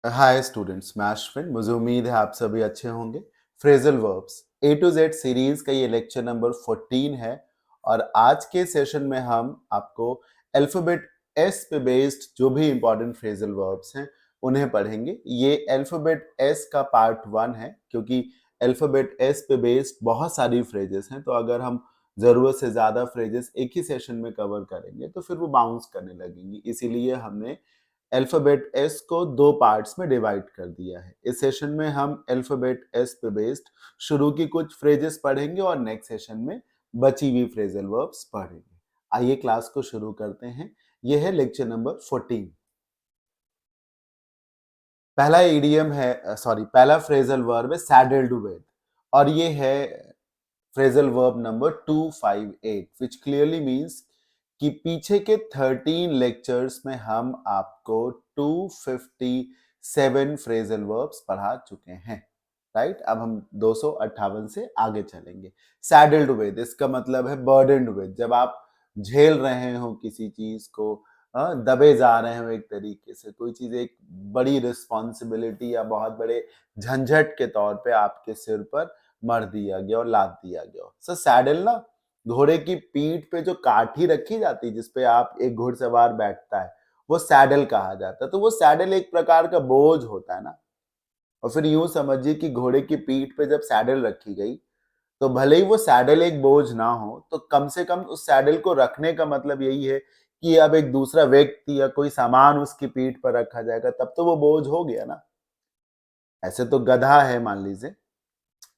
Hi students, मैं अश्विन। मुझे उम्मीद है आप सभी अच्छे होंगे। Phrasal verbs A to Z series का ये लेक्चर नंबर 14 है और आज के सेशन में हम आपको अल्फाबेट एस पे बेस्ड जो भी इंपॉर्टेंट फ्रेजल वर्ब्स हैं उन्हें पढ़ेंगे। ये अल्फाबेट एस का पार्ट 1 है क्योंकि अल्फाबेट एस पे बेस्ड बहुत सारी फ्रेजेस हैं, तो अगर हम ज़रूरत से ज़्यादा फ्रेजेस एक ही सेशन में कवर करेंगे तो फिर वो बाउंस करने लगेंगी। इसीलिए हमने अल्फाबेट एस को दो पार्ट्स में डिवाइड कर दिया है। इस सेशन में हम अल्फाबेट एस पे बेस्ड शुरू की कुछ फ्रेजेस पढ़ेंगे और नेक्स्ट सेशन में बची हुई फ्रेजल वर्ब्स पढ़ेंगे। आइए क्लास को शुरू करते हैं। यह है लेक्चर नंबर 14। पहला इडियम है, पहला फ्रेजल वर्ब है सैडल्ड विद, और ये है फ्रेजल वर्ब नंबर 258 विच क्लियरली मीन्स कि पीछे के 13 लेक्चर्स में हम आपको 257 फ्रेजल वर्ब्स पढ़ा चुके हैं। राइट, अब हम 258 से आगे चलेंगे। सैडल्ड विद, इसका मतलब है बर्डन्ड विद। जब आप झेल रहे हो किसी चीज को, दबे जा रहे हो, एक तरीके से कोई चीज एक बड़ी रिस्पॉन्सिबिलिटी या बहुत बड़े झंझट के तौर पे आपके सिर पर मर दिया गया और लाद दिया गया। सो सैडल ना, घोड़े की पीठ पे जो काठी रखी जाती है जिसपे आप एक घुड़सवार बैठता है, वो सैडल कहा जाता है। तो वो सैडल एक प्रकार का बोझ होता है ना। और फिर यूं समझिए कि घोड़े की पीठ पे जब सैडल रखी गई, तो भले ही वो सैडल एक बोझ ना हो, तो कम से कम उस सैडल को रखने का मतलब यही है कि अब एक दूसरा व्यक्ति या कोई सामान उसकी पीठ पर रखा जाएगा, तब तो वो बोझ हो गया ना। ऐसे तो गधा है मान लीजिए,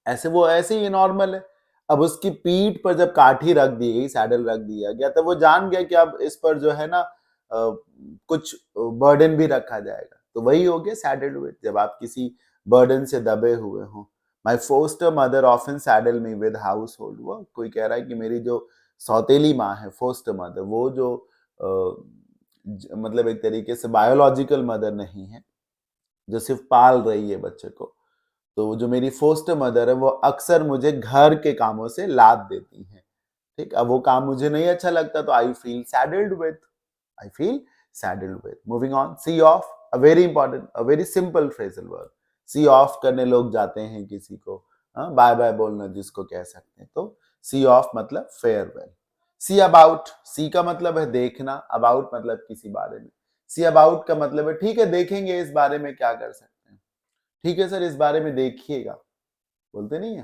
ऐसे वो ऐसे ही नॉर्मल है। अब उसकी पीठ पर जब काठी रख दी गई, सैडल रख दिया गया, तब वो जान गया कि अब इस पर जो है ना कुछ बर्डन भी रखा जाएगा। तो वही हो गया सैडल्ड विद, जब आप किसी बर्डन से दबे हुए हो। My foster mother often saddled me with household work. कोई कह रहा है कि मेरी जो सौतेली माँ है, फोस्टर मदर, वो जो मतलब एक तरीके से बायोलॉजिकल मदर नहीं है जो सिर्फ पाल रही है बच्चे को, तो जो मेरी फोस्टर मदर है वो अक्सर मुझे घर के कामों से लाद देती हैं। ठीक, अब वो काम मुझे नहीं अच्छा लगता, तो I feel saddled with, I feel saddled with. Moving on, see off, a very important, a very simple phrasal verb. See off करने लोग जाते हैं किसी को, बाय बाय बोलना जिसको कह सकते हैं, तो सी ऑफ मतलब फेयरवेल। सी अबाउट, सी का मतलब है देखना, अबाउट मतलब किसी बारे में। सी अबाउट का मतलब है ठीक है, देखेंगे इस बारे में क्या कर सकते हैं। ठीक है सर, इस बारे में देखिएगा, बोलते नहीं है।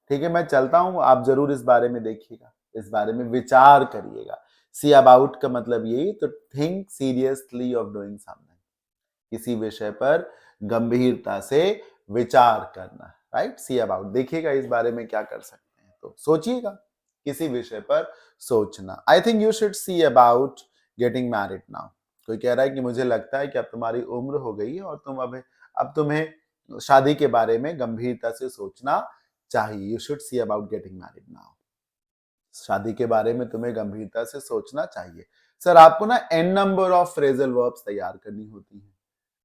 ठीक है, मैं चलता हूं, आप जरूर इस बारे में देखिएगा, इस बारे में विचार करिएगा। सी अबाउट का मतलब यही, तो think seriously of doing something, किसी विषय पर गंभीरता से विचार करना। राइट, सी अबाउट, देखिएगा इस बारे में क्या कर सकते हैं, तो सोचिएगा, किसी विषय पर सोचना। I think you should see about getting married now. कोई कह रहा है कि मुझे लगता है कि अब तुम्हारी उम्र हो गई है और अब तुम्हें शादी के बारे में गंभीरता से सोचना चाहिए। You should see about getting married now, शादी के बारे में तुम्हें गंभीरता से सोचना चाहिए। सर, आपको ना N number of phrasal verbs तैयार करनी होती है,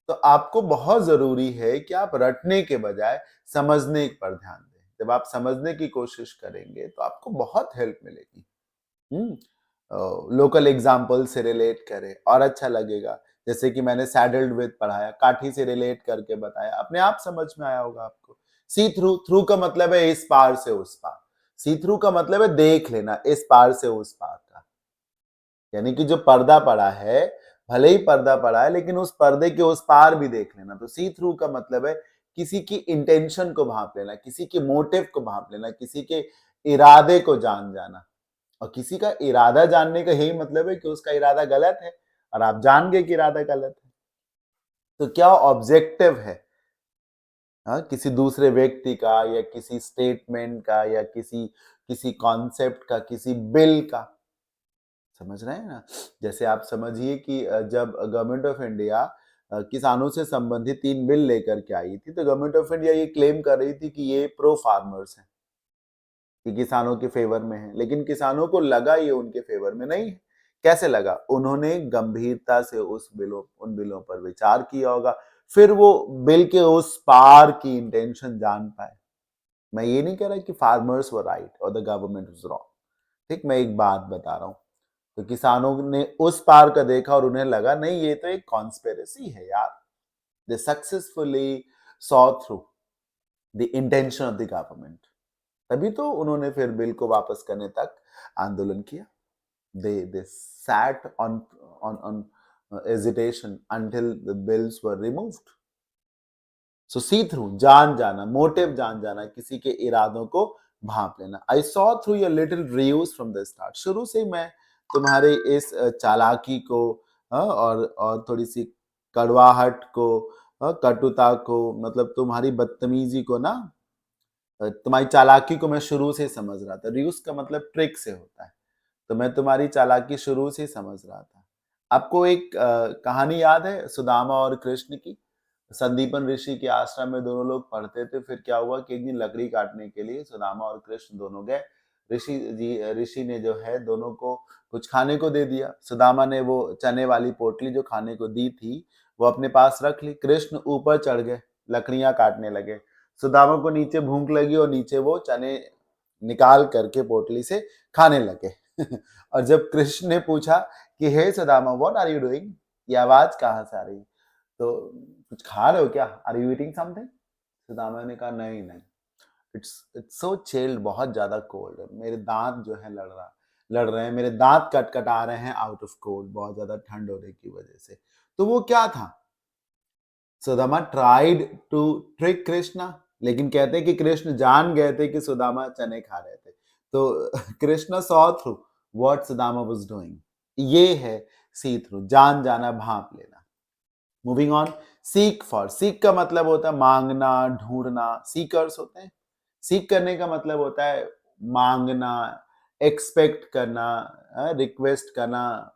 तो आपको बहुत जरूरी है कि आप रटने के बजाय समझने पर ध्यान दें। जब आप समझने की कोशिश करेंगे तो आपको बहुत हेल्प मिलेगी। लोकल एग्जाम्पल से रिलेट करें और अच्छा लगेगा। जैसे कि मैंने सैडल्ड विद पढ़ाया, काठी से रिलेट करके बताया, अपने आप समझ में आया होगा आपको। सी थ्रू, थ्रू का मतलब है इस पार से उस पार। सी थ्रू का मतलब है देख लेना, इस पार से उस पार का। यानी कि जो पर्दा पड़ा है, भले ही पर्दा पड़ा है, लेकिन उस पर्दे के उस पार भी देख लेना। तो सी थ्रू का मतलब है किसी की इंटेंशन को भांप लेना, किसी के मोटिव को भांप लेना, किसी के इरादे को जान जाना। और किसी का इरादा जानने का यही मतलब है कि उसका इरादा गलत है और आप जान गए कि इरादा गलत है। तो क्या ऑब्जेक्टिव है, हाँ, किसी दूसरे व्यक्ति का या किसी स्टेटमेंट का या किसी किसी कॉन्सेप्ट का, किसी बिल का, समझ रहे हैं ना। जैसे आप समझिए कि जब गवर्नमेंट ऑफ इंडिया किसानों से संबंधित 3 बिल लेकर के आई थी, तो गवर्नमेंट ऑफ इंडिया ये क्लेम कर रही थी कि ये प्रो फार्मर्स है, कि किसानों के फेवर में है, लेकिन किसानों को लगा ये उनके फेवर में नहीं है। कैसे लगा? उन्होंने गंभीरता से उन बिलों पर विचार किया होगा, फिर वो बिल के उस पार की इंटेंशन जान पाए। मैं ये नहीं कह रहा कि फार्मर्स वर राइट और द गवर्नमेंट वाज रॉन्ग। ठीक, मैं एक बात बता रहा हूं। तो किसानों ने उस पार का देखा और उन्हें लगा नहीं, ये तो एक कॉन्स्पिरेसी है यार, They successfully saw through the intention of the government. तभी तो उन्होंने फिर बिल को वापस करने तक आंदोलन किया. They sat on hesitation until the bills were removed. So see through, जान जाना, मोटिव जान जाना, किसी के इरादों को भांप लेना. I saw through your little ruse from the start. शुरू से मैं तुम्हारे इस चालाकी को और थोड़ी सी कड़वाहट को, कटुता को, मतलब तुम्हारी बदतमीजी को ना, तुम्हारी चालाकी को मैं शुरू से समझ रहा था. रियूज का मतलब ट्रिक से होता है. तो मैं तुम्हारी चालाकी शुरू से समझ रहा था. आपको एक कहानी याद है सुदामा और कृष्ण की? संदीपन ऋषि के आश्रम में दोनों लोग पढ़ते थे. फिर क्या हुआ कि एक दिन लकड़ी काटने के लिए सुदामा और कृष्ण दोनों गए. ऋषि ने जो है दोनों को कुछ खाने को दे दिया. सुदामा ने वो चने वाली पोटली जो खाने को दी थी वो अपने पास रख ली. कृष्ण ऊपर चढ़ गए, लकड़ियां काटने लगे. सुदामा को नीचे भूख लगी और नीचे वो चने निकाल करके पोटली से खाने लगे. और जब कृष्ण ने पूछा कि हे Sudama, what are you doing? ये आवाज कहाँ से आ रही? तो कुछ खा रहे हो क्या? Are you eating something? Sudama ने कहा नहीं नहीं, इट्स सो चिल्ड, बहुत ज्यादा कोल्ड है, मेरे दांत जो है लड़ रहे हैं, मेरे दांत कटकटा रहे हैं आउट ऑफ कोल्ड, बहुत ज्यादा ठंड होने की वजह से. तो वो क्या था? Sudama tried to trick Krishna, लेकिन कहते हैं कि कृष्ण जान गए थे कि सुदामा चने खा रहे थे. तो Krishna saw through what Sudama was doing. ये है सी थ्रू, जान जाना, भांप लेना. Moving on. Seek for. Seek का मतलब होता है मांगना, ढूंढना. सीकर्स होते हैं. सीक करने का मतलब होता है मांगना, एक्सपेक्ट करना, रिक्वेस्ट करना,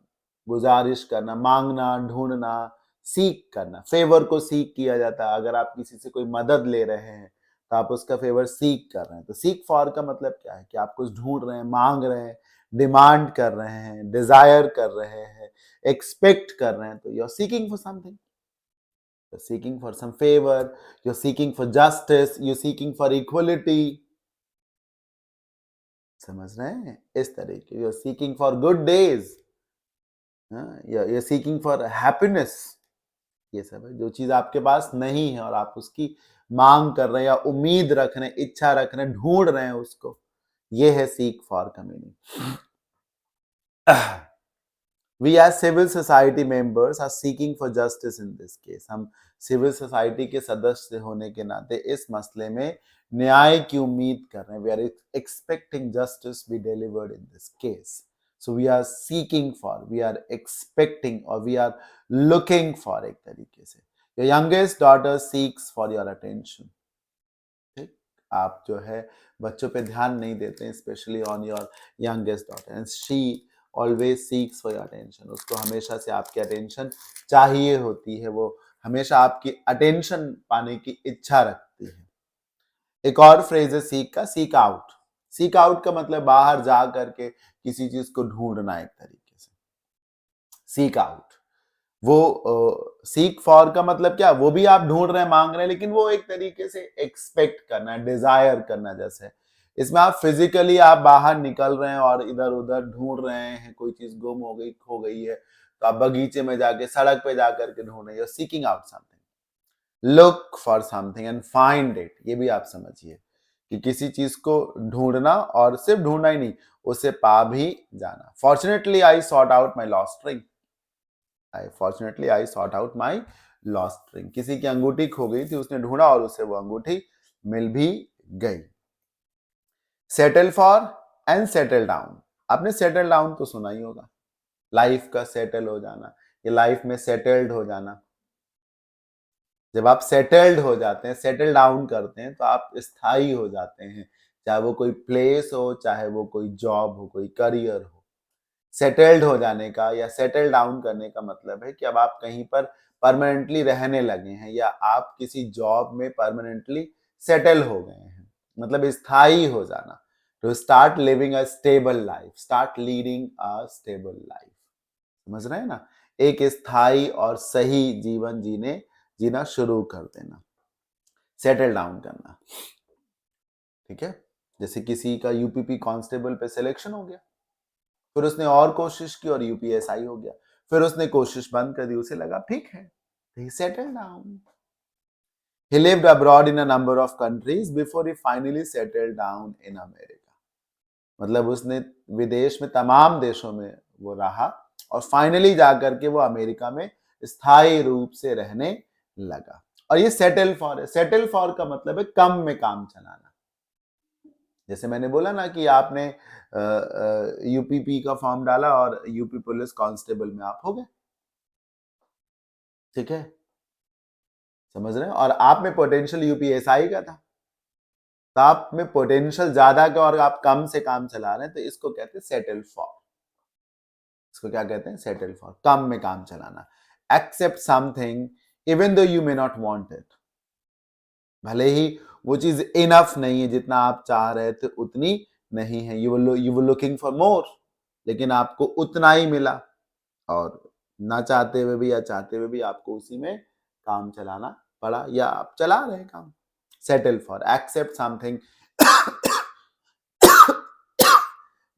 गुजारिश करना, मांगना, ढूंढना, सीक करना. फेवर को सीक किया जाता है. अगर आप किसी से कोई मदद ले रहे हैं तो आप उसका फेवर सीक कर रहे हैं. तो सीक फॉर का मतलब क्या है कि आप कुछ ढूंढ रहे हैं, मांग रहे हैं, डिमांड कर रहे हैं, डिजायर कर रहे हैं, एक्सपेक्ट कर रहे हैं. तो you are seeking for something. You're seeking for some favor, you're seeking for justice, you're seeking for equality. समझ रहे हैं? इस तरीके. You're seeking for good days, you're seeking for happiness. ये सब है जो चीज आपके पास नहीं है और आप उसकी मांग कर रहे हैं या उम्मीद रख रहे हैं, इच्छा रख रहे हैं, ढूंढ रहे हैं उसको. ये है सीक फॉर का meaning. We as civil society members are seeking for justice in this case. हम सिविल सोसाइटी के सदस्य होने के नाते इस मसले में न्याय की उम्मीद कर रहे हैं. We are expecting justice be delivered in this case. So we are seeking for, we are expecting or we are looking for एक तरीके से. Your youngest daughter seeks for your attention. ठीक? आप जो है बच्चों पे ध्यान नहीं देते हैं, specially on your youngest daughter. And she always seeks for your attention. उसको हमेशा से आपकी अटेंशन चाहिए होती है. वो हमेशा आपकी अटेंशन पाने की इच्छा रखती है. एक और फ्रेज है सीक का, सीक आउट. सीक आउट का मतलब बाहर जा करके किसी चीज को ढूंढना एक तरीके से. Seek out. वो सीक फॉर का मतलब क्या? वो भी आप ढूंढ रहे हैं, मांग रहे हैं, लेकिन वो एक तरीके से एक्सपेक्ट करना, डिजायर करना जैसे. इसमें आप फिजिकली आप बाहर निकल रहे हैं और इधर उधर ढूंढ रहे हैं, कोई चीज गुम हो गई, खो गई है, तो आप बगीचे में जाके, सड़क पे जाकर के ढूंढ रहे हैं. Seeking out something. Look for something and find it. ये भी आप समझिए कि किसी चीज को ढूंढना, और सिर्फ ढूंढना ही नहीं, उसे पा भी जाना. Fortunately I sort out my lost ring. Fortunately, I sought out my lost ring. किसी की अंगूठी खो गई थी, उसने ढूंढा और उसे वो अंगूठी मिल भी गई. Settle for and settle down. आपने सेटल डाउन तो सुना ही होगा. लाइफ का सेटल हो जाना, ये लाइफ में सेटल्ड हो जाना. जब आप सेटल्ड हो जाते हैं, सेटल डाउन करते हैं, तो आप स्थायी हो जाते हैं. चाहे वो कोई प्लेस हो, चाहे वो कोई जॉब हो, कोई करियर हो. सेटल्ड हो जाने का या सेटल डाउन करने का मतलब है कि अब आप कहीं पर परमानेंटली रहने लगे हैं, या आप किसी जॉब में परमानेंटली सेटल हो गए हैं. मतलब स्थायी हो जाना. To start living a stable life, start leading a stable life. समझ रहे हैं ना? एक स्थायी और सही जीवन जीना शुरू कर देना. सेटल डाउन करना. ठीक है? जैसे किसी का यूपीपी कांस्टेबल पे सिलेक्शन हो गया, फिर उसने और कोशिश की और यूपीएसआई हो गया. फिर उसने कोशिश बंद कर दी, उसे लगा ठीक है, he settle down. He lived abroad in a number of countries before he finally settled down in America. मतलब उसने विदेश में तमाम देशों में वो रहा और फाइनली जाकर के वो अमेरिका में स्थायी रूप से रहने लगा। और ये सेटल फॉर है। सेटल फॉर का मतलब है कम में काम चलाना। जैसे मैंने बोला ना कि आपने यूपीपी का फॉर्म डाला और यूपी पुलिस कांस्टेबल में आप हो गए, ठीक है, समझ रहे हैं। और आप में पोटेंशियल यूपीएसआई का था, तो आप में पोटेंशियल ज्यादा का और आप कम से काम चला रहे हैं, तो इसको कहते हैं सेटल फॉर। इसको क्या कहते हैं? सेटल फॉर, कम में काम चलाना। Accept something even though you may not want it, भले ही वो चीज इनफ नहीं है, जितना आप चाह रहे थे उतनी नहीं है, you were looking for more, लेकिन आपको उतना ही मिला, और ना चाहते हुए भी या चाहते हुए भी आपको उसी में काम चलाना पड़ा, या आप चला रहे हैं काम। Settle for, accept something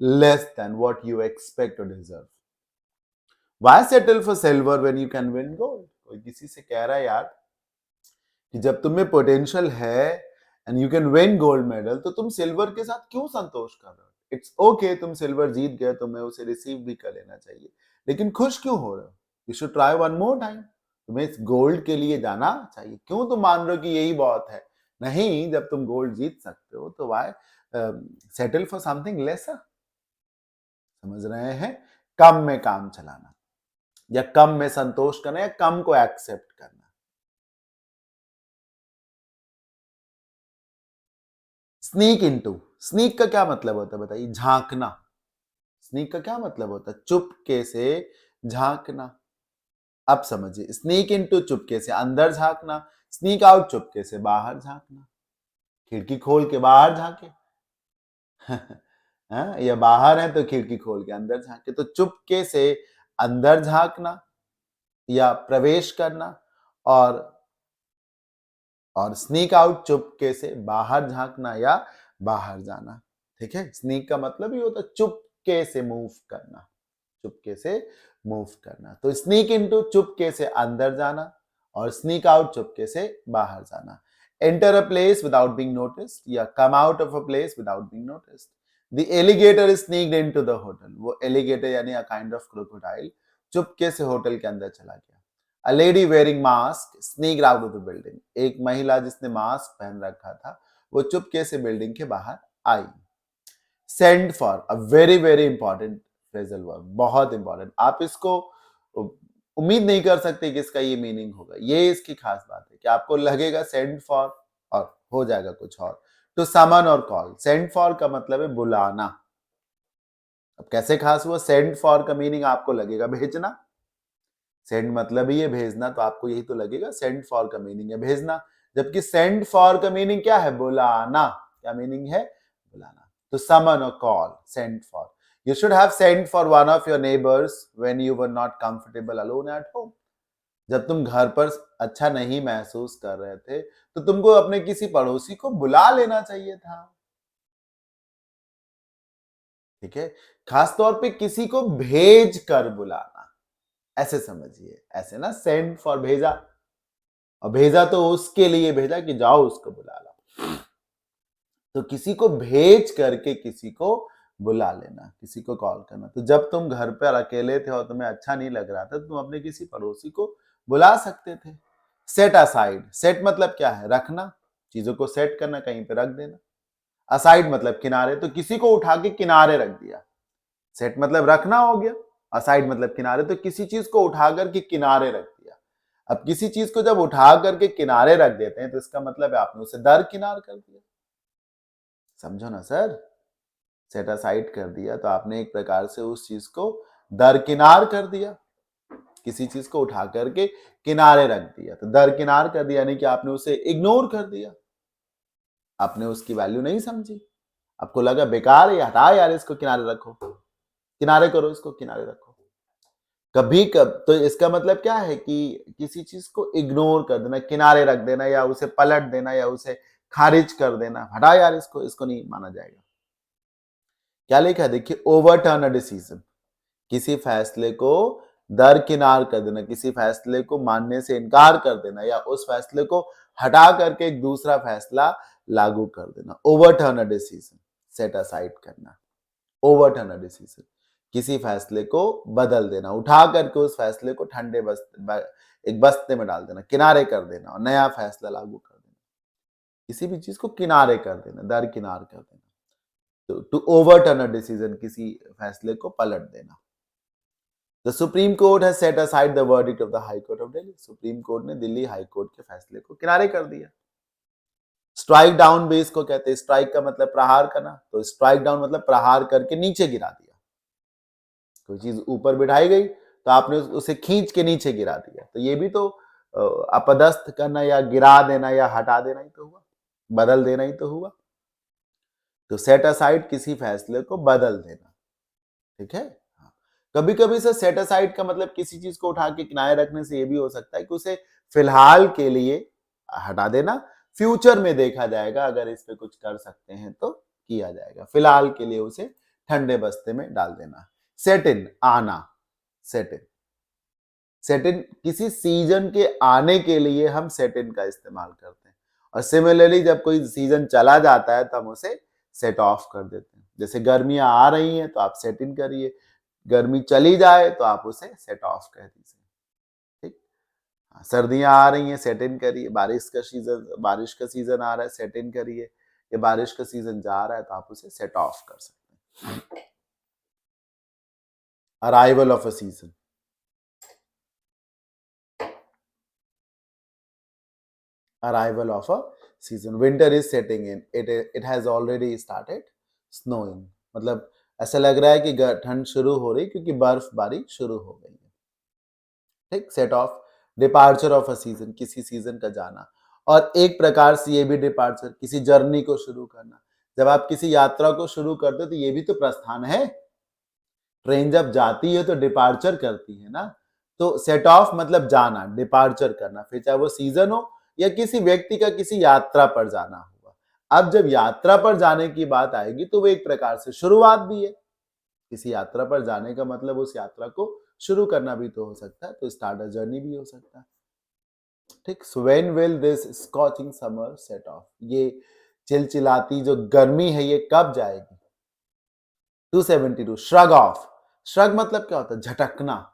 less than what you expect or deserve. Why settle for silver when you can win gold? कोई किसी से कह रहा है यार कि जब तुम्हें पोटेंशियल है and you can win gold medal, तो तुम सिल्वर के साथ क्यों संतोष कर रहे हो? इट्स ओके, तुम सिल्वर जीत गए, तुम्हें उसे रिसीव भी कर लेना चाहिए, लेकिन खुश क्यों हो रहे हो? You should try one more time. तुम्हें इस गोल्ड के लिए जाना चाहिए। क्यों तुम मान रहे हो कि यही बहुत है? नहीं, जब तुम गोल्ड जीत सकते हो तो why settle for something lesser? समझ रहे हैं? कम में काम चलाना, या कम में संतोष करना, या कम को एक्सेप्ट करना। स्नीक इनटू, स्नीक का क्या मतलब होता है बताइए? झांकना। स्नीक का क्या मतलब होता है? चुपके से झांकना। अब समझिए, स्नीक इनटू चुपके से अंदर झांकना, स्नीक आउट चुपके से बाहर झांकना। खिड़की खोल के बाहर झांके या बाहर है तो खिड़की खोल के अंदर झांके। तो चुपके से अंदर झांकना या प्रवेश करना, और स्नीक आउट चुपके से बाहर झांकना या बाहर जाना। ठीक है, स्नीक का मतलब ये होता है चुपके से मूव करना, चुपके से मूव करना। तो स्नीक इनटू चुपके से अंदर जाना, और स्नीक आउट चुपके से बाहर जाना। Enter a place without being noticed, या come out of a place without being noticed. The alligator sneaked into the hotel, वो एलिगेटर यानी अ काइंड ऑफ क्रोकोडाइल चुपके से होटल के अंदर चला गया। A lady wearing mask sneaked out of the building, एक महिला जिसने मास्क पहन रखा था वो चुपके से बिल्डिंग के बाहर आई। Send for, a very very important phrasal verb, बहुत इंपॉर्टेंट। आप इसको उम्मीद नहीं कर सकते कि इसका ये मीनिंग होगा। ये इसकी खास बात है कि आपको लगेगा सेंड फॉर और हो जाएगा कुछ और। टू समन और कॉल, सेंड फॉर का मतलब है बुलाना। अब कैसे खास हुआ? सेंड फॉर का मीनिंग आपको लगेगा भेजना, सेंड मतलब ही है भेजना, तो आपको यही तो लगेगा सेंड फॉर का मीनिंग है भेजना, जबकि सेंड फॉर का मीनिंग क्या है? बुलाना। क्या मीनिंग है? बुलाना। तो समन और call, send for. You should have sent for one of your neighbors when you were not comfortable alone at home. जब तुम घर पर अच्छा नहीं महसूस कर रहे थे, तो तुमको अपने किसी पड़ोसी को बुला लेना चाहिए था। ठीक है, खास तौर पे किसी को भेज कर बुलाना, ऐसे समझिए। ऐसे ना, सेंड फॉर भेजा, और भेजा तो उसके लिए भेजा कि जाओ उसको बुला लो। तो किसी को भेज करके किसी को बुला लेना, किसी को कॉल करना। तो जब तुम घर पर अकेले थे और तुम्हें अच्छा नहीं लग रहा था, तो तुम अपने किसी पड़ोसी को बुला सकते थे। सेट असाइड, सेट मतलब क्या है? रखना, चीजों को सेट करना, कहीं पे रख देना। असाइड मतलब किनारे, तो किसी को उठा के किनारे रख दिया। सेट मतलब रखना हो गया, असाइड मतलब किनारे, तो किसी चीज को उठा करके किनारे रख दिया। अब किसी चीज को जब उठा करके किनारे रख देते हैं, तो इसका मतलब है आपने उसे दरकिनार कर दिया। समझो ना सर, सेट असाइड कर दिया तो आपने एक प्रकार से उस चीज को दरकिनार कर दिया, किसी चीज को उठा करके किनारे रख दिया। तो दरकिनार कर दिया यानी कि आपने उसे इग्नोर कर दिया, आपने उसकी वैल्यू नहीं समझी, आपको लगा बेकार है, हटा यार इसको, किनारे रखो, किनारे करो, इसको किनारे रखो। कभी कब तो इसका मतलब क्या है कि किसी चीज को इग्नोर कर देना, किनारे रख देना, या उसे पलट देना, या उसे खारिज कर देना। हटा यार इसको, इसको नहीं माना जाएगा। क्या लिखा है देखिए, ओवरटर्न अ डिसीजन, किसी फैसले को दरकिनार कर देना, किसी फैसले को मानने से इनकार कर देना या उस फैसले को हटा करके एक दूसरा फैसला लागू कर देना। Overturn a decision, set aside करना। ओवरटर्न अ डिसीजन, किसी फैसले को बदल देना, उठा करके उस फैसले को ठंडे एक बस्ते में डाल देना, किनारे कर देना और नया फैसला लागू कर देना। किसी भी चीज को किनारे कर देना, दरकिनार कर देना। तो टू ओवरटर्न अ डिसीजन, किसी फैसले को पलट देना। The Supreme Court has set aside the verdict of the High Court of Delhi. Supreme court ने दिल्ली हाई कोर्ट के फैसले को किनारे कर दिया। स्ट्राइक डाउन भी इसको कहते हैं। स्ट्राइक का मतलब प्रहार करना, तो स्ट्राइक डाउन मतलब प्रहार करके नीचे गिरा दिया। कोई चीज ऊपर बिठाई गई तो आपने उसे खींच के नीचे गिरा दिया, तो ये भी तो अपदस्थ करना या गिरा देना या हटा देना ही तो हुआ, बदल देना ही तो हुआ। तो सेट असाइड, किसी फैसले को बदल देना, ठीक है। कभी कभी से सेट असाइड का मतलब किसी चीज को उठा के किनारे रखने से ये भी हो सकता है कि उसे फिलहाल के लिए हटा देना, फ्यूचर में देखा जाएगा, अगर इस पे कुछ कर सकते हैं तो किया जाएगा। फिलहाल के लिए उसे ठंडे बस्ते में डाल देना। सेट इन, आना, सेट इन। सेट इन, किसी सीजन के आने के लिए हम सेट इन का इस्तेमाल करते हैं। और सिमिलरली जब कोई सीजन चला जाता है तो हम उसे सेट ऑफ कर देते हैं। जैसे गर्मियां आ रही हैं तो आप सेट इन करिए, गर्मी चली जाए तो आप उसे सेट ऑफ कर दीजिए, ठीक। सर्दियां आ रही हैं, सेट इन करिए। बारिश का सीजन आ रहा है, सेट इन करिए। ये बारिश का सीजन जा रहा है तो आप उसे सेट ऑफ कर सकते हैं। Arrival of a season, arrival of a season, winter is setting in, it has already started snowing, मतलब ऐसा लग रहा है कि ठंड शुरू हो रही क्योंकि बर्फबारी शुरू हो गई है, ठीक। Set of, departure of a season, किसी सीजन का जाना। और एक प्रकार से ये भी डिपार्चर, किसी जर्नी को शुरू करना। जब आप किसी यात्रा को शुरू करते हो तो ये भी तो प्रस्थान है। ट्रेन जब जाती है तो डिपार्चर करती है ना, तो सेट ऑफ मतलब जाना, डिपार्चर करना, फिर चाहे वो सीजन हो या किसी व्यक्ति का किसी यात्रा पर जाना हुआ। अब जब यात्रा पर जाने की बात आएगी तो वो एक प्रकार से शुरुआत भी है। किसी यात्रा पर जाने का मतलब उस यात्रा को शुरू करना भी तो हो सकता है, तो स्टार्ट अ जर्नी भी हो सकता है, ठीक। So when will this scorching summer set of, ये चिलचिलाती जो गर्मी है ये कब जाएगी। 272, श्रग ऑफ। श्रग मतलब क्या होता है, झटकना,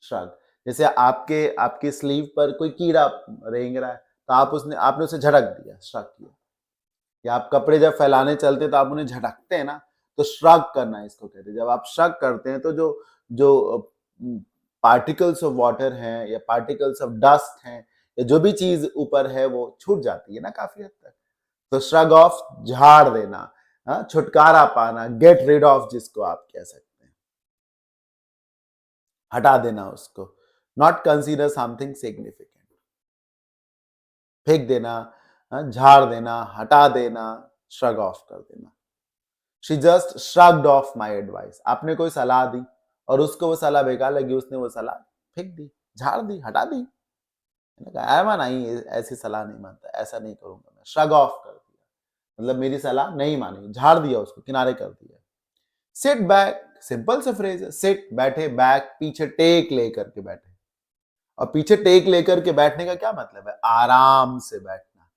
श्रग। जैसे आपके स्लीव पर कोई कीड़ा रेंग रहा है तो आपने उसे झटक दिया, श्रग किया। या आप कपड़े जब फैलाने चलते तो आप उन्हें झटकते हैं ना, तो श्रग करना इसको कहते हैं। जब आप श्रग करते हैं तो जो जो पार्टिकल्स ऑफ वाटर हैं या पार्टिकल्स ऑफ डस्ट हैं या जो भी चीज ऊपर है वो छूट जाती है ना काफी हद तक। तो श्रग ऑफ, झाड़ देना, छुटकारा पाना, गेट रिड ऑफ जिसको आप कह सकते हैं, हटा देना उसको। नॉट कंसीडर समथिंग सिग्निफिकेंट, फेंक देना, झाड़ देना, हटा देना, श्रग ऑफ कर देना। She just shrugged of my advice, आपने कोई सलाह दी और उसको वो सलाह बेकार लगी, उसने वो सलाह फेंक दी, झाड़ दी, हटा दी। मैं नहीं, ऐसी सलाह नहीं मानता, ऐसा नहीं करूंगा मैं। श्रग ऑफ कर दिया मतलब मेरी सलाह नहीं मानी, झाड़ दिया उसको, किनारे कर दिया। सिट बैक, सिंपल सा फ्रेज है, सिट बैठे, बैक पीछे टेक लेकर के बैठे। और पीछे टेक लेकर के बैठने का क्या मतलब है, आराम से बैठना।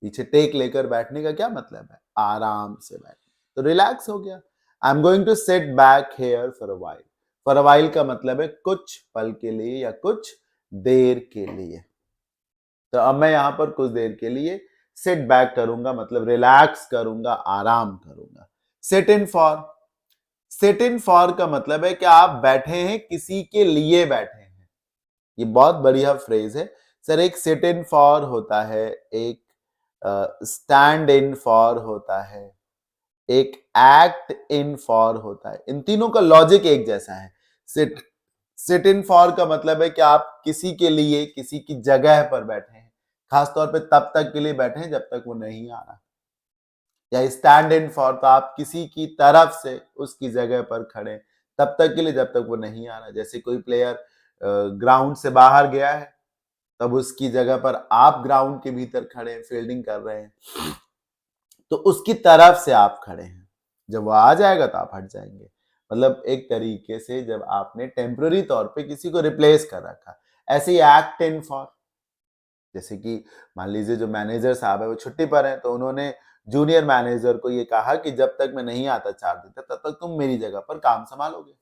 पीछे टेक लेकर बैठने का क्या मतलब है, आराम से बैठना, तो रिलैक्स हो गया। I am going to sit back here for a while. For a while का मतलब है कुछ पल के लिए या कुछ देर के लिए। तो अब मैं यहां पर कुछ देर के लिए सिट बैक करूंगा, मतलब रिलैक्स करूंगा, आराम करूंगा। Sit in for, sit in for का मतलब है कि आप बैठे हैं, किसी के लिए बैठे हैं। ये बहुत बढ़िया फ्रेज है सर। एक सिट इन फॉर होता है, एक स्टैंड इन फॉर होता है, एक एक्ट इन फॉर होता है। इन तीनों का लॉजिक एक जैसा है। सिट इन फॉर का मतलब है कि आप किसी के लिए किसी की जगह पर बैठे हैं, खासतौर पे तब तक के लिए बैठे हैं जब तक वो नहीं आ रहा। या स्टैंड इन फॉर, तो आप किसी की तरफ से उसकी जगह पर खड़े तब तक के लिए जब तक वो नहीं आ रहा। जैसे कोई प्लेयर ग्राउंड से बाहर गया है, तब उसकी जगह पर आप ग्राउंड के भीतर खड़े हैं, फील्डिंग कर रहे हैं, तो उसकी तरफ से आप खड़े हैं। जब वो आ जाएगा तो आप हट जाएंगे। मतलब एक तरीके से जब आपने टेम्पररी तौर पे किसी को रिप्लेस कर रखा। ऐसे ही एक्ट इन फॉर, जैसे कि मान लीजिए जो मैनेजर साहब है वो छुट्टी पर हैं, तो उन्होंने जूनियर मैनेजर को ये कहा कि जब तक मैं नहीं आता 4 दिन तक, तब तक तुम मेरी जगह पर काम संभालोगे।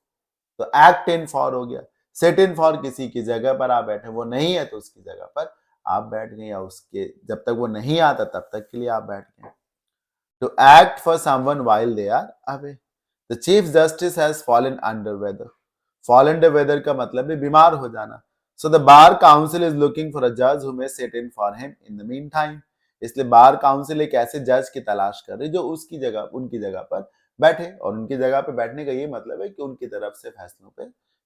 तो एक्ट इन फॉर हो गया। सिट इन फॉर, किसी की जगह पर आप बैठे, वो नहीं है तो उसकी जगह पर आप बैठ गए, या उसके जब तक वो नहीं आता तब तक के लिए आप बैठ गए। To act for someone while they are away. The Chief Justice has fallen under weather. Fall under weather का मतलब है बीमार हो जाना. So the Bar Council is looking for a judge who may sit in for him in the meantime. इसलिए bar council एक ऐसे जज की तलाश कर रही जो उसकी जगह उनकी जगह पर बैठे, और उनकी जगह पे बैठने का ये मतलब है कि उनकी तरफ से फैसलों पे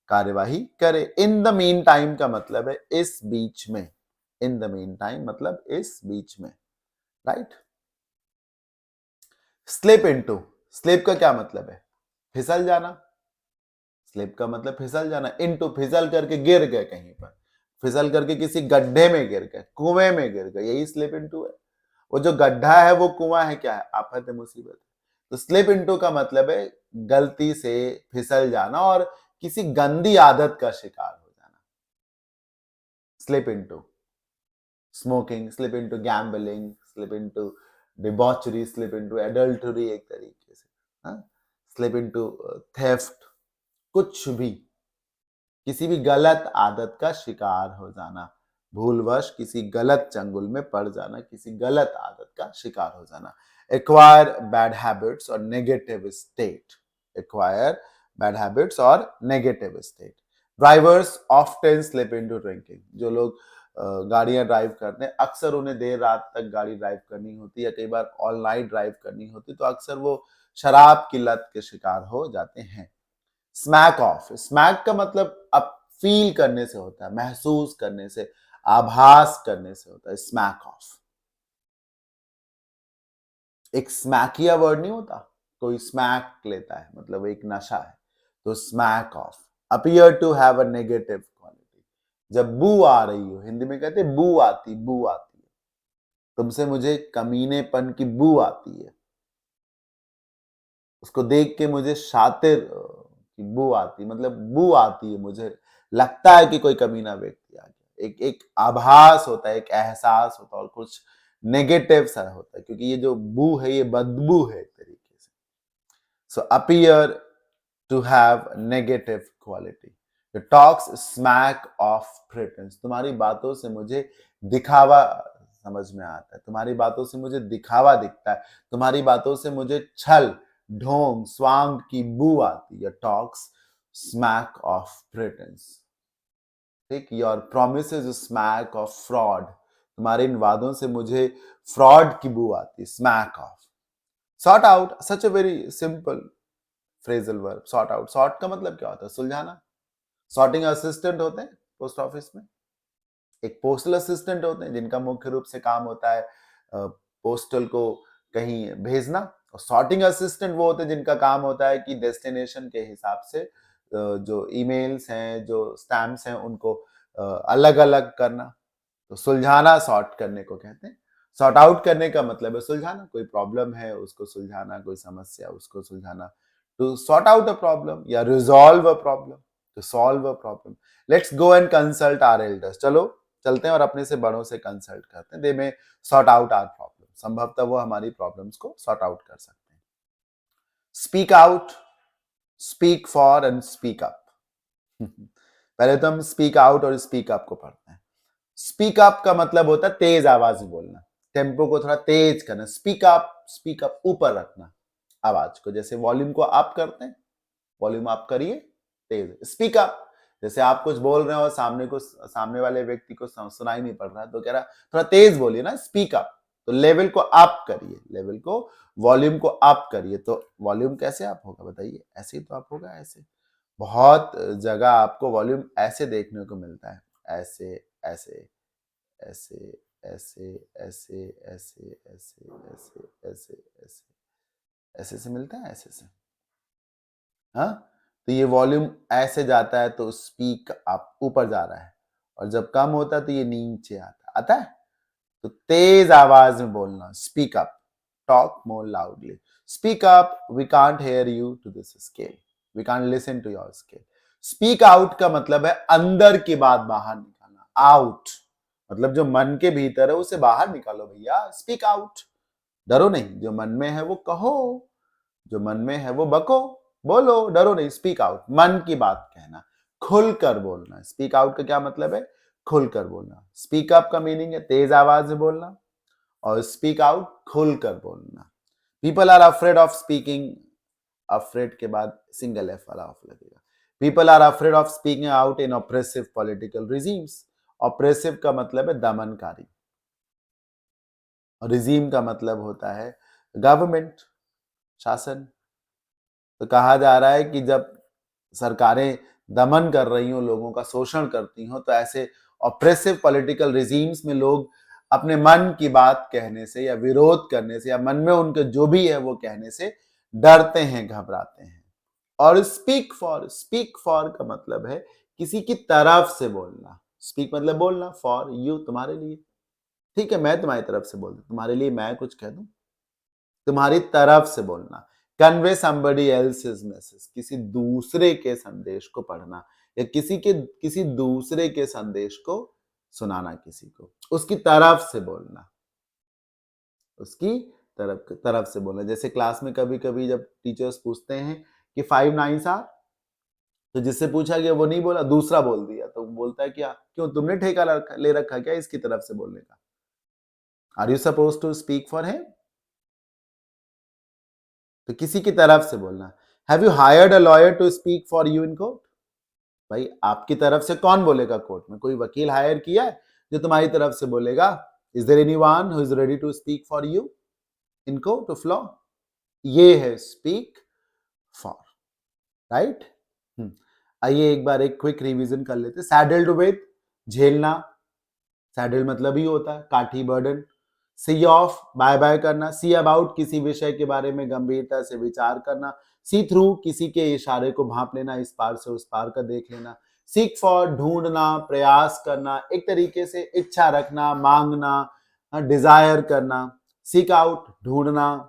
कार्यवाही करे. इन द मीन टाइम का मतलब है इस बीच में. इन द मीन टाइम मतलब इस बीच में, राइट. स्लिप इनटू, स्लिप का क्या मतलब है? फिसल जाना. स्लिप का मतलब फिसल जाना. इनटू, फिसल करके गिर गए कहीं पर, फिसल करके किसी गड्ढे में गिर गए, कुएं में गिर गए, यही स्लिप इनटू है. वो जो गड्ढा है वो कुआं है, क्या है? आफत है, मुसीबत है. तो स्लिप इनटू का मतलब है गलती से फिसल जाना और किसी गंदी आदत का शिकार हो जाना. Slip into smoking, slip into gambling, slip into debauchery, slip into adultery, एक तरीके से. स्लिप इनटू थेफ्ट, कुछ भी, किसी भी गलत आदत का शिकार हो जाना, भूलवश किसी गलत चंगुल में पड़ जाना, किसी गलत आदत का शिकार हो जाना. एक्वायर बैड हैबिट्स और negative state. Acquire bad habits और negative state. Drivers often slip into drinking. जो लोग गाड़ियां ड्राइव करते हैं, अक्सर उन्हें देर रात तक गाड़ी ड्राइव करनी होती है, या कई बार ऑल नाइट ड्राइव करनी होती है, तो अक्सर वो शराब की लत के शिकार हो जाते हैं. स्मैक ऑफ, स्मैक का मतलब अब फील करने से होता है, महसूस करने से, आभास करने से होता है. Smack of. एक स्मैकिया वर्ड नहीं होता, कोई स्मैक लेता है मतलब एक नशा है, तो smack off. Appear to have a negative quality. जब बू आ रही हो, हिंदी में कहते हैं बू आती, बू आती है, तुमसे मुझे कमीनेपन की बू आती है, उसको देख के मुझे शातिर की बू आती, मतलब बू आती है, मुझे लगता है कि कोई कमीना व्यक्ति आ गया. एक एक आभास होता है, एक एहसास होता है, और कुछ नेगेटिव सा होता है, क्योंकि ये जो बू है ये बदबू है एक तरीके से. So appear to have negative quality. Talks smack of pretence. तुम्हारी बातों से मुझे दिखावा समझ में आता है, तुम्हारी बातों से मुझे दिखावा दिखता है, तुम्हारी बातों से मुझे छल, ढोंग, स्वांग की बू आती है. Talks smack of pretence. ठीक. Your promises smack of fraud. तुम्हारे इन वादों से मुझे फ्रॉड की बू आती है. Smack of. Sort out, such a very simple phrasal verb. Sort out, sort का मतलब क्या होता है? सुलझाना. सॉर्टिंग असिस्टेंट होते हैं पोस्ट ऑफिस में, एक पोस्टल असिस्टेंट होते हैं जिनका मुख्य रूप से काम होता है पोस्टल को कहीं भेजना, और सॉर्टिंग असिस्टेंट वो होते हैं जिनका काम होता है कि डेस्टिनेशन के हिसाब से जो ईमेल्स हैं, जो स्टैम्प्स हैं, उनको अलग अलग करना. तो सुलझाना सॉर्ट करने को कहते हैं. सॉर्ट आउट करने का मतलब है सुलझाना. कोई प्रॉब्लम है उसको सुलझाना, कोई समस्या उसको सुलझाना. To sort out a problem या resolve a problem, to solve a problem. Let's go and consult our elders. चलो चलते हैं और अपने से बड़ों से कंसल्ट करते हैं. दे में सॉर्ट आउट आवर प्रॉब्लम. संभवतः वो हमारी प्रॉब्लम्स को सॉर्ट आउट कर सकते हैं. Speak out, speak for and speak up. पहले तो हम स्पीक आउट और स्पीक अप को पढ़ते हैं. स्पीक अप का मतलब होता है तेज आवाज में बोलना, टेम्पो को थोड़ा तेज करना. स्पीक अप ऊपर रखना आवाज को, जैसे वॉल्यूम को अप करते हैं, वॉल्यूम अप करिए, तेज. स्पीक अप, जैसे आप कुछ बोल रहे हो और सामने वाले व्यक्ति को सुनाई नहीं पड़ रहा है, तो कह रहा थोड़ा तेज बोलिए ना, स्पीक अप. तो लेवल को अप करिए, लेवल को, वॉल्यूम को अप करिए. तो वॉल्यूम कैसे अप होगा बताइए? ऐसे ही तो अप होगा, ऐसे. बहुत जगह आपको वॉल्यूम ऐसे देखने को मिलता है, ऐसे ऐसे ऐसे ऐसे ऐसे ऐसे ऐसे ऐसे ऐसे ऐसे ऐसे से मिलता है, ऐसे से. हाँ, तो ये वॉल्यूम ऐसे जाता है तो स्पीक अप ऊपर जा रहा है, और जब कम होता है तो ये नीचे आता है. तो तेज आवाज में बोलना, speak up, talk more loudly. Speak up, we can't hear you to this scale. We can't listen to your scale. Speak out का मतलब है अंदर की बात बाहर निकालना। आउट मतलब जो मन के भीतर है उसे बाहर निकालो भैया, स्पीक आउट। डरो नहीं, जो मन में है वो कहो, जो मन में है वो बको, बोलो, डरो नहीं, स्पीक आउट। मन की बात कहना, खुलकर बोलना। स्पीक आउट का क्या मतलब है? खुलकर बोलना। स्पीक अप का मीनिंग है तेज आवाज में बोलना, और स्पीक आउट खुलकर बोलना। People are afraid of speaking, afraid के बाद सिंगल एफ वाला ऑफ लगेगा। People are afraid of speaking out in oppressive political regimes. Oppressive का मतलब है दमनकारी, और रिजीम का मतलब होता है गवर्नमेंट, शासन। तो कहा जा रहा है कि जब सरकारें दमन कर रही हो, लोगों का शोषण करती हो, तो ऐसे ऑप्रेसिव पॉलिटिकल रिजीम्स में लोग अपने मन की बात कहने से या विरोध करने से या मन में उनके जो भी है वो कहने से डरते हैं, घबराते हैं। और स्पीक फॉर का मतलब है किसी की तरफ से बोलना। स्पीक मतलब बोलना, फॉर यू तुम्हारे लिए। ठीक है, मैं तुम्हारी तरफ से बोलता, तुम्हारे लिए मैं कुछ कह दूं, तुम्हारी तरफ से बोलना। कन्वे समबडी एल्सेस मैसेज, किसी दूसरे के संदेश को पढ़ना, या किसी दूसरे के संदेश को सुनाना, किसी को उसकी तरफ से बोलना, उसकी तरफ से बोलना। जैसे क्लास में कभी कभी जब टीचर्स पूछते हैं कि 5 9 आर, तो जिससे पूछा गया वो नहीं बोला, दूसरा बोल दिया, तो बोलता है क्या, क्यों तुमने ठेका ले रखा क्या इसकी तरफ से बोलने का? Are you suppose to speak for him? तो किसी की तरफ से बोलना। Have you hired a lawyer to speak for you in court? भाई आपकी तरफ से कौन बोलेगा कोर्ट में? कोई वकील हायर किया है जो तुम्हारी तरफ से बोलेगा? Is there anyone who is ready to speak for you in court of law? ये है स्पीक फॉर, राइट? आइए एक बार एक क्विक रिवीजन कर लेते। सैडल्ड विद, झेलना, सैडल मतलब ही होता है काठी, burden. See off, bye bye करना। सी अबाउट, किसी विषय के बारे में गंभीरता से विचार करना। सी थ्रू, किसी के इशारे को भांप लेना, इस पार से उस पार का देख लेना। सीक फॉर, ढूंढना, प्रयास करना, एक तरीके से इच्छा रखना, मांगना, डिजायर करना। सीक आउट, ढूंढना।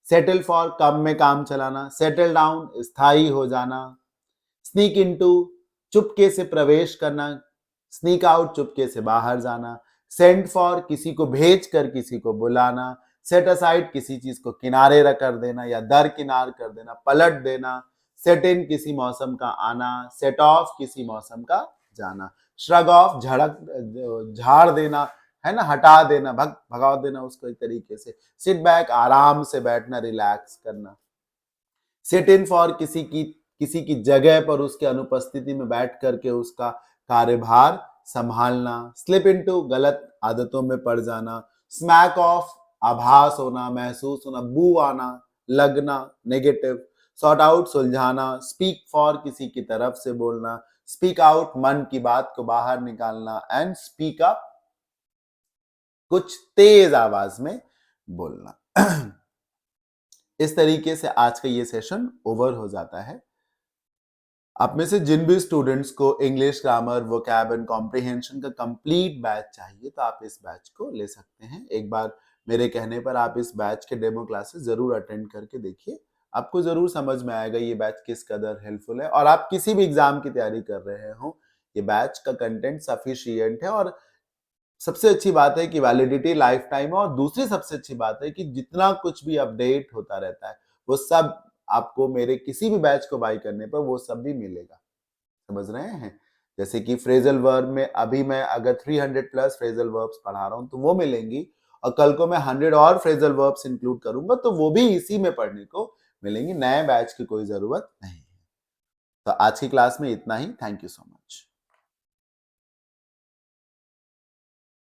सेटल फॉर, कम में काम चलाना। सेटल डाउन, स्थायी हो जाना। स्नीक इनटू, चुपके से प्रवेश करना। स्नीक आउट, चुपके से बाहर जाना। सेंड फॉर, किसी को भेज कर किसी को बुलाना। सेट असाइड, किसी चीज को किनारे रख कर देना या दरकिनार कर देना, पलट देना। सेट इन, किसी मौसम का आना। सेट ऑफ, किसी मौसम का जाना। श्रग ऑफ, झाड़ देना, है ना, हटा देना, भगा देना उसको एक तरीके से। सिट बैक, आराम से बैठना, रिलैक्स करना। सिट इन फॉर, किसी की जगह पर उसके अनुपस्थिति में बैठ करके उसका कार्यभार संभालना। स्लिप इनटू, गलत आदतों में पड़ जाना। स्मैक ऑफ, आभास होना, महसूस होना, बू आना, लगना, नेगेटिव। सॉर्ट आउट, सुलझाना। स्पीक फॉर, किसी की तरफ से बोलना। स्पीक आउट, मन की बात को बाहर निकालना। एंड स्पीक अप, कुछ तेज आवाज में बोलना। इस तरीके से आज का ये सेशन ओवर हो जाता है। आप में से जिन भी स्टूडेंट्स को English grammar, vocab and comprehension का कंप्लीट बैच चाहिए तो आप इस बैच को ले सकते हैं। एक बार मेरे कहने पर आप इस बैच के डेमो क्लासेस जरूर अटेंड करके देखिए, आपको जरूर समझ में आएगा ये बैच किस कदर हेल्पफुल है। और आप किसी भी एग्जाम की तैयारी कर रहे हो, ये बैच का कंटेंट सफिशिएंट है। और सबसे अच्छी बात है कि वैलिडिटी लाइफ टाइम है। और दूसरी सबसे अच्छी बात है कि जितना कुछ भी अपडेट होता रहता है वो सब आपको मेरे किसी भी बैच को बाय करने पर वो सब भी मिलेगा। समझ रहे हैं? जैसे कि फ्रेजल वर्ब में अभी मैं अगर 300 प्लस फ्रेजल वर्ब्स पढ़ा रहा हूं तो वो मिलेंगी, और कल को मैं 100 और फ्रेजल वर्ब्स इंक्लूड करूंगा तो वो भी इसी में पढ़ने को मिलेंगी। नए बैच की कोई जरूरत नहीं है। तो आज की क्लास में इतना ही। Thank you so much.